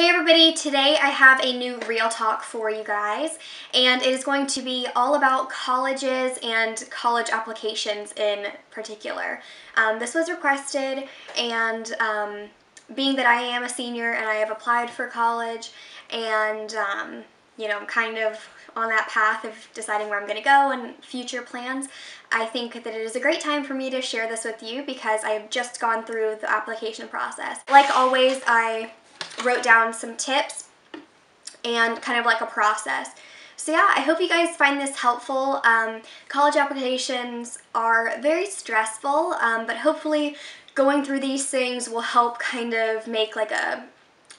Hey everybody, today I have a new Real Talk for you guys, and it is going to be all about colleges and college applications in particular. This was requested, and being that I am a senior and I have applied for college, and I'm kind of on that path of deciding where I'm going to go and future plans, I think that it is a great time for me to share this with you because I have just gone through the application process. Like always, I wrote down some tips and kind of like a process. So yeah, I hope you guys find this helpful. College applications are very stressful, but hopefully going through these things will help kind of make like a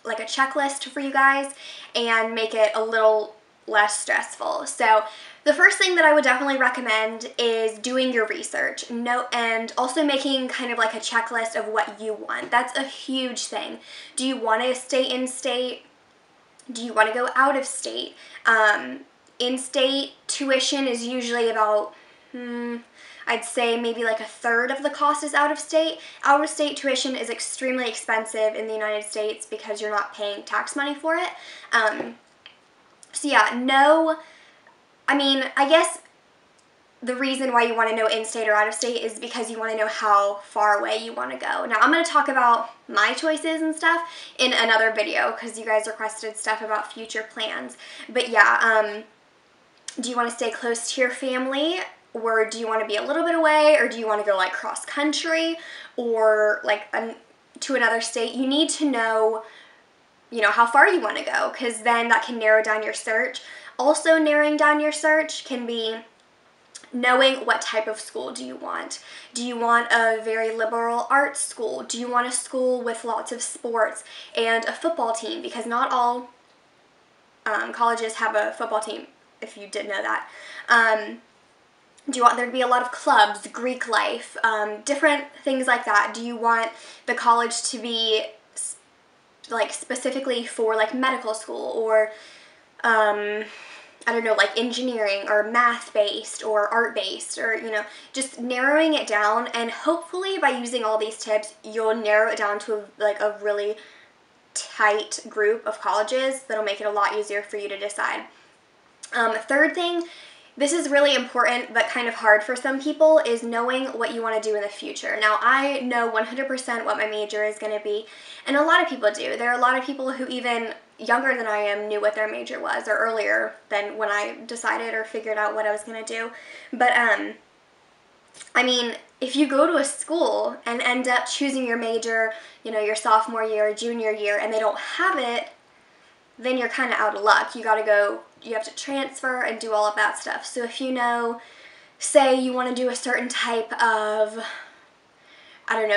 checklist for you guys and make it a little less stressful. So the first thing that I would definitely recommend is doing your research. And also making kind of like a checklist of what you want. That's a huge thing. Do you want to stay in state? Do you want to go out of state? In-state tuition is usually about, I'd say maybe like a third of the cost is out of state. Out of state tuition is extremely expensive in the United States because you're not paying tax money for it. So yeah, I guess the reason why you want to know in-state or out-of-state is because you want to know how far away you want to go. Now, I'm going to talk about my choices and stuff in another video because you guys requested stuff about future plans. But yeah, do you want to stay close to your family, or do you want to be a little bit away, or do you want to go like cross-country or like to another state? You need to know how far you want to go, because then that can narrow down your search. Also, narrowing down your search can be knowing what type of school do you want. Do you want a very liberal arts school? Do you want a school with lots of sports and a football team? Because not all colleges have a football team, if you didn't know that. Do you want there to be a lot of clubs, Greek life, different things like that? Do you want the college to be like specifically for like medical school, or I don't know, like engineering or math-based or art-based, or just narrowing it down. And hopefully by using all these tips, you'll narrow it down to a really tight group of colleges that'll make it a lot easier for you to decide. Third thing, this is really important but kind of hard for some people, is knowing what you want to do in the future. Now, I know 100% what my major is going to be, and a lot of people do. There are a lot of people who even younger than I am knew what their major was, or earlier than when I decided or figured out what I was going to do. But, if you go to a school and end up choosing your major, your sophomore year or junior year, and they don't have it, then you're kind of out of luck. You have to transfer and do all of that stuff. So if say you want to do a certain type of,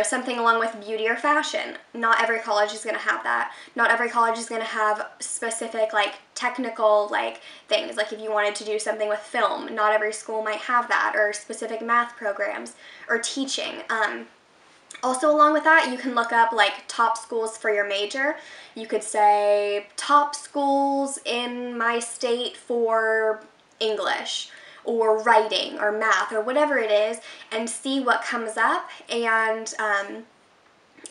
something along with beauty or fashion, not every college is going to have that. Not every college is going to have specific, technical, things. Like if you wanted to do something with film, not every school might have that, or specific math programs, or teaching. Also, along with that, you can look up top schools for your major. You could say top schools in my state for English or writing or math or whatever it is, and see what comes up. And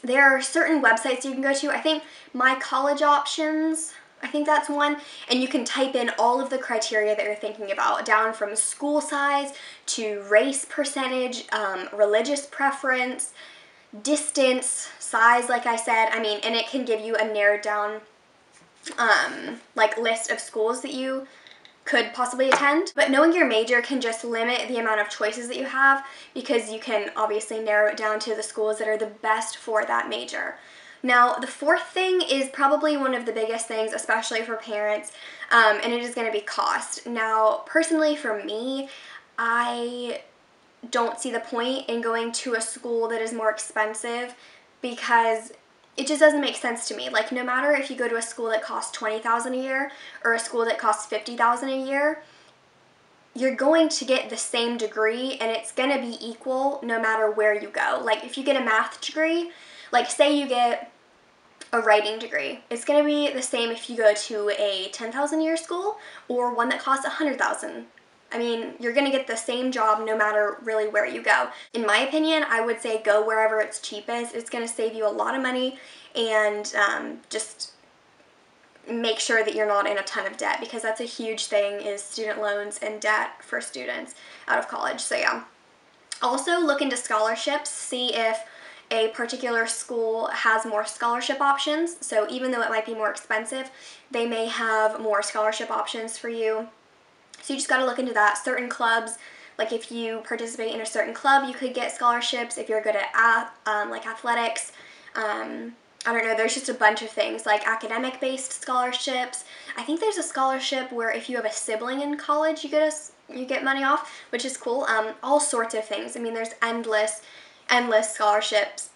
there are certain websites you can go to. I think My College Options, I think that's one, and you can type in all of the criteria that you're thinking about, down from school size to race percentage, religious preference, distance, size, like I said, and it can give you a narrowed down list of schools that you could possibly attend. But knowing your major can just limit the amount of choices that you have, because you can obviously narrow it down to the schools that are the best for that major. Now, the fourth thing is probably one of the biggest things, especially for parents, and it is going to be cost. Now, personally for me, I don't see the point in going to a school that is more expensive, because it just doesn't make sense to me. No matter if you go to a school that costs $20,000 a year or a school that costs $50,000 a year, you're going to get the same degree, and it's going to be equal no matter where you go. If you get a math degree, say you get a writing degree, it's going to be the same if you go to a $10,000 a year school or one that costs $100,000. You're going to get the same job no matter really where you go. In my opinion, I would say go wherever it's cheapest. It's going to save you a lot of money, and just make sure that you're not in a ton of debt, because that's a huge thing, is student loans and debt for students out of college. So yeah. Also look into scholarships, see if a particular school has more scholarship options. So even though it might be more expensive, they may have more scholarship options for you. So you just got to look into that. Certain clubs, like if you participate in a certain club, you could get scholarships. If you're good at like athletics, I don't know, there's just a bunch of things like academic-based scholarships. I think there's a scholarship where if you have a sibling in college, you get money off, which is cool. All sorts of things. I mean, there's endless scholarships.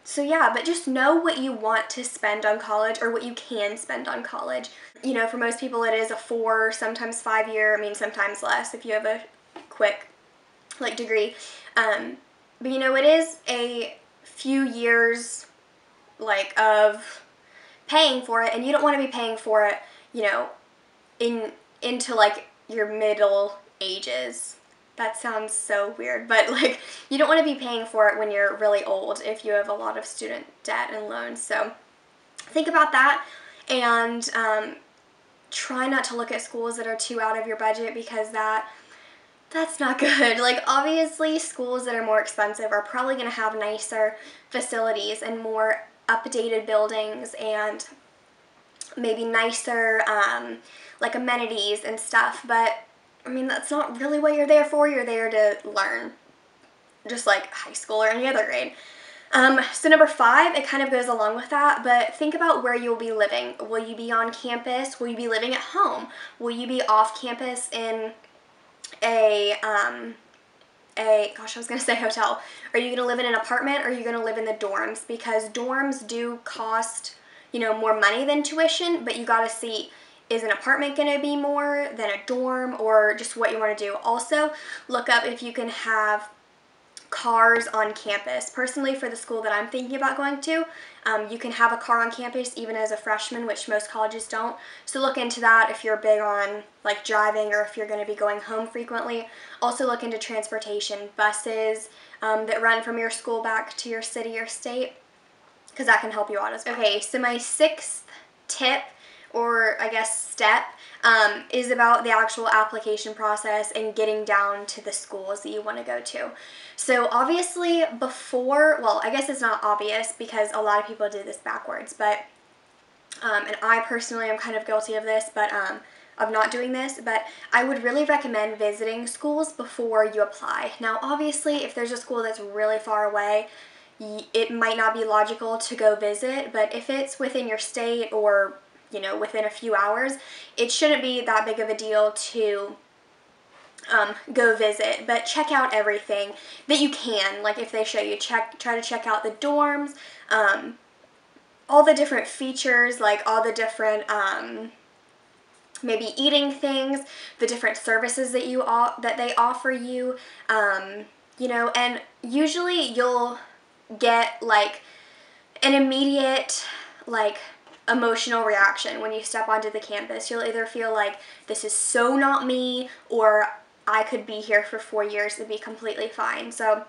So yeah, but just know what you want to spend on college, or what you can spend on college. You know, for most people it is a 4, sometimes 5 year, I mean sometimes less if you have a quick like degree. But you know, it is a few years like of paying for it, and you don't want to be paying for it, you know, into like your middle ages. That sounds so weird, but like you don't want to be paying for it when you're really old if you have a lot of student debt and loans. So think about that, and try not to look at schools that are too out of your budget, because that's not good. Like obviously schools that are more expensive are probably going to have nicer facilities and more updated buildings and maybe nicer like amenities and stuff, but I mean, that's not really what you're there for. You're there to learn, just like high school or any other grade. So number 5, it kind of goes along with that, but think about where you'll be living. Will you be on campus? Will you be living at home? Will you be off campus in a gosh, I was going to say hotel. Are you going to live in an apartment, or are you going to live in the dorms? Because dorms do cost, you know, more money than tuition, but you got to see, is an apartment going to be more than a dorm, or just what you want to do. Also, look up if you can have cars on campus. Personally, for the school that I'm thinking about going to, you can have a car on campus even as a freshman, which most colleges don't. So look into that if you're big on like driving, or if you're going to be going home frequently. Also look into transportation, buses that run from your school back to your city or state, because that can help you out as well. Okay, so my 6th tip, or I guess step, is about the actual application process and getting down to the schools that you want to go to. So obviously before, well, I guess it's not obvious because a lot of people do this backwards, but, and I personally am kind of guilty of this, but of not doing this, but I would really recommend visiting schools before you apply. Now obviously if there's a school that's really far away, it might not be logical to go visit, but if it's within your state, or you know, within a few hours, it shouldn't be that big of a deal to go visit. But check out everything that you can. Like if they show you, try to check out the dorms, all the different features, like all the different maybe eating things, the different services that that they offer you, you know, and usually you'll get like an immediate like emotional reaction when you step onto the campus. You'll either feel like this is so not me, or I could be here for 4 years and be completely fine. So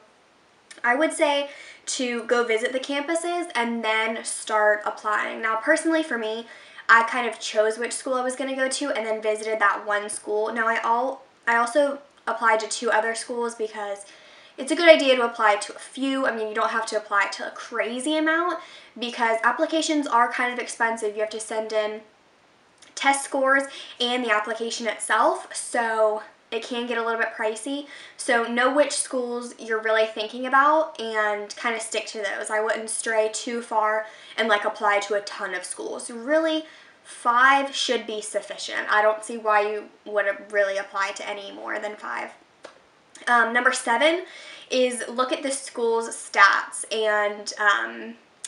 I would say to go visit the campuses and then start applying. Now personally for me, I kind of chose which school I was going to go to and then visited that one school. Now I also applied to 2 other schools because it's a good idea to apply to a few. I mean, you don't have to apply to a crazy amount because applications are kind of expensive. You have to send in test scores and the application itself, so it can get a little bit pricey. So know which schools you're really thinking about and kind of stick to those. I wouldn't stray too far and like apply to a ton of schools. Really, 5 should be sufficient. I don't see why you would really apply to any more than 5. Number 7 is look at the school's stats and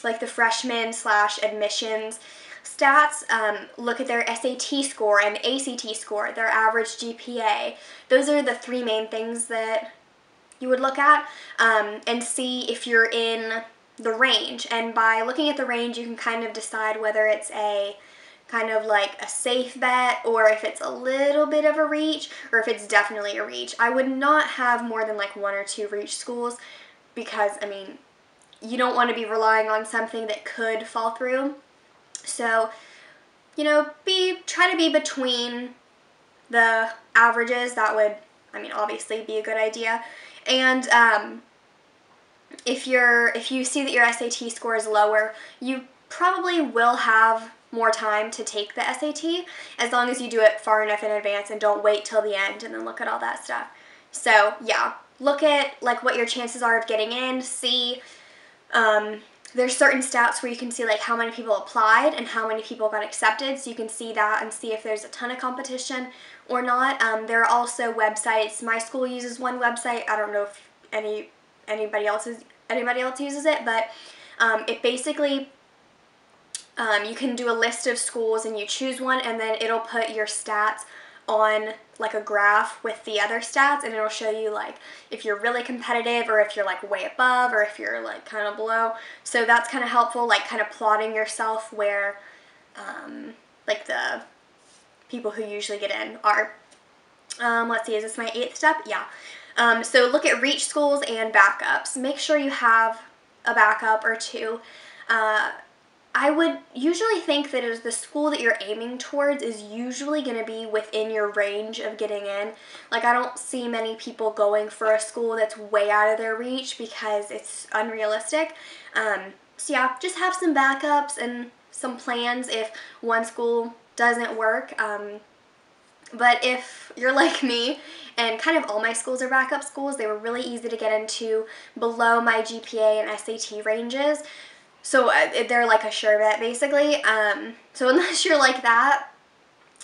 like the freshman / admissions stats. Look at their SAT score and ACT score, their average GPA. Those are the 3 main things that you would look at and see if you're in the range. And by looking at the range, you can kind of decide whether it's a kind of like a safe bet, or if it's a little bit of a reach, or if it's definitely a reach. I would not have more than like 1 or 2 reach schools, because I mean, you don't want to be relying on something that could fall through. So you know, try to be between the averages. That would, I mean, obviously be a good idea. And if you see that your SAT score is lower, you probably will have more time to take the SAT, as long as you do it far enough in advance and don't wait till the end and then look at all that stuff. So yeah, look at like what your chances are of getting in. See, there's certain stats where you can see like how many people applied and how many people got accepted, so you can see that and see if there's a ton of competition or not. There are also websites. My school uses one website. I don't know if anybody else uses it, but it basically, you can do a list of schools and you choose one, and then it'll put your stats on like a graph with the other stats, and it'll show you like if you're really competitive or if you're like way above or if you're like kind of below. So that's kind of helpful, like kind of plotting yourself where like the people who usually get in are. Let's see, is this my 8th step? Yeah. So look at reach schools and backups. Make sure you have a backup or two. I would usually think that the school that you're aiming towards is usually going to be within your range of getting in. Like, I don't see many people going for a school that's way out of their reach because it's unrealistic. So yeah, just have some backups and some plans if one school doesn't work. But if you're like me, and kind of all my schools are backup schools, they were really easy to get into below my GPA and SAT ranges. So they're like a sure bet, basically. So unless you're like that,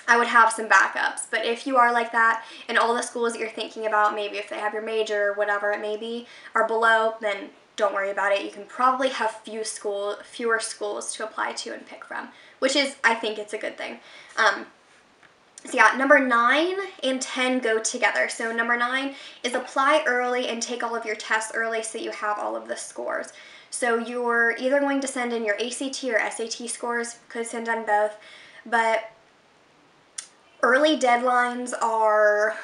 I would have some backups. But if you are like that, and all the schools that you're thinking about, maybe if they have your major or whatever it may be, are below, then don't worry about it. You can probably have fewer schools to apply to and pick from, which is, I think it's a good thing. So yeah, number 9 and 10 go together. So number 9 is apply early and take all of your tests early so you have all of the scores. So you're either going to send in your ACT or SAT scores, could send on both, but early deadlines are,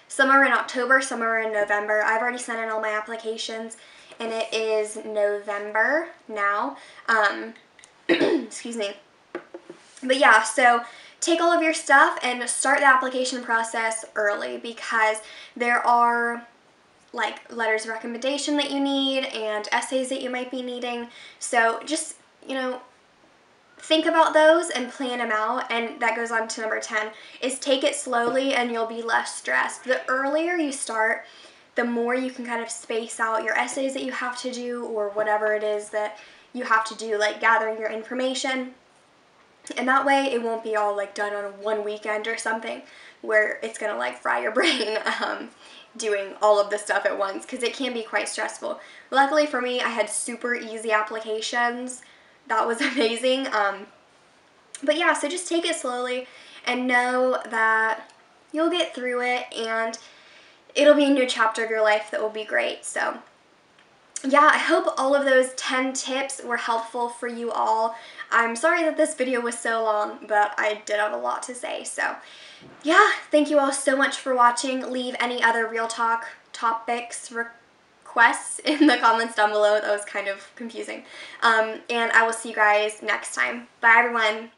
some are in October, some are in November. I've already sent in all my applications, and it is November now. Excuse me. But yeah, so take all of your stuff and start the application process early, because there are like letters of recommendation that you need and essays that you might be needing. So just, you know, think about those and plan them out. And that goes on to number 10, is take it slowly and you'll be less stressed. The earlier you start, the more you can kind of space out your essays that you have to do, or whatever it is that you have to do, like gathering your information. And that way it won't be all like done on one weekend or something where it's gonna like fry your brain doing all of this stuff at once, because it can be quite stressful. Luckily for me, I had super easy applications. That was amazing. But yeah, so just take it slowly and know that you'll get through it, and it'll be a new chapter of your life that will be great. So yeah, I hope all of those 10 tips were helpful for you all. I'm sorry that this video was so long, but I did have a lot to say. So yeah, thank you all so much for watching. Leave any other Real Talk topics requests in the comments down below. That was kind of confusing. And I will see you guys next time. Bye, everyone.